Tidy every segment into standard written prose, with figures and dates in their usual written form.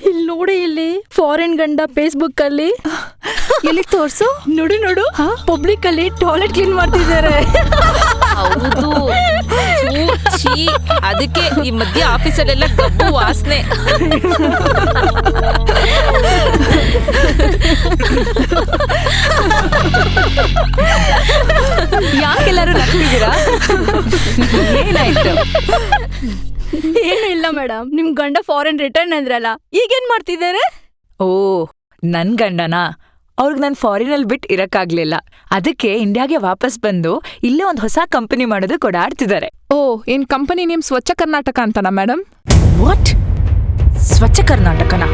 ಇಲ್ಲಿ ನೋಡಿ, ಇಲ್ಲಿ ಫಾರಿನ್ ಗಂಡ ಫೇಸ್ಬುಕ್ ಅಲ್ಲಿ ಎಲ್ಲಿ ತೋರ್ಸು. ನೋಡು ನೋಡು, ಪಬ್ಲಿಕ್ ಅಲ್ಲಿ ಟಾಯ್ಲೆಟ್ ಕ್ಲೀನ್ ಮಾಡ್ತಿದ್ದಾರೆ. ಹೌದು, ಅದಕ್ಕೆ ಈ ಮಧ್ಯ ಆಫೀಸಲ್ಲೆಲ್ಲ ಗಬ್ಬು ವಾಸನೆ. ಯಾಕೆಲ್ಲರೂ ನಗ್ತಿದ್ದೀರಾ? ಏನಾಯ್ತು? ಏನು ಇಲ್ಲ ಮೇಡಮ್, ನಿಮ್ ಗಂಡ ಫಾರಿನ್ ರಿಟರ್ನ್ ಅಂದ್ರಲ್ಲ, ಈಗೇನ್ ಮಾಡ್ತಿದ್ದಾರೆ? ಓ, ನನ್ ಗಂಡನಾ? ಅವ್ರಿಗೆ ನಾನು ಫಾರಿನಲ್ಲಿ ಬಿಟ್ಟು ಇರಕ್ಕಾಗ್ಲಿಲ್ಲ. ಅದಕ್ಕೆ ಇಂಡಿಯಾಗೆ ವಾಪಸ್ ಬಂದು ಇಲ್ಲೇ ಒಂದು ಹೊಸ ಕಂಪನಿ ಮಾಡೋದು ಕೊಡಾಡ್ತಿದ್ದಾರೆ. ಓ, ಏನ್ ಕಂಪನಿ ನೇಮ್ ಸ್ವಚ್ಛ ಕರ್ನಾಟಕ ಅಂತನಾ ಮೇಡಮ್? ವಾಟ್? ಸ್ವಚ್ಛ ಕರ್ನಾಟಕನಾ?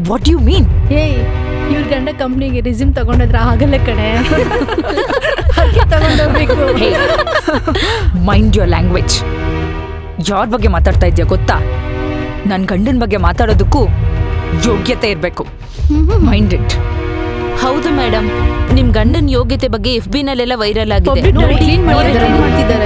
What you mean? ಏಯ್, ಇವ್ರ ಗಂಡ ಕಂಪ್ನಿಗೆ ರಿಸ್ಯೂಮ್ ತಗೊಂಡಿದ್ರ ಆಗಲ್ಲ ಕಣೆ. ತಗೊಂಡೋಗ್ಬೇಕು. Mind your language. ಯಾರ ಬಗ್ಗೆ ಮಾತಾಡ್ತಾ ಇದ್ಯಾ ಗೊತ್ತಾ? ನನ್ ಗಂಡನ ಬಗ್ಗೆ ಮಾತಾಡೋದಕ್ಕೂ ಯೋಗ್ಯತೆ ಇರ್ಬೇಕು. Mind it. ಹೌದು ಮೇಡಮ್, ನಿಮ್ ಗಂಡನ್ ಯೋಗ್ಯತೆ ಬಗ್ಗೆ FB ನಲ್ಲೆಲ್ಲ ವೈರಲ್ ಆಗಿದೆ. ಕ್ಲೀನ್ ಮಾಡ್ತಿದ್ದಾರೆ.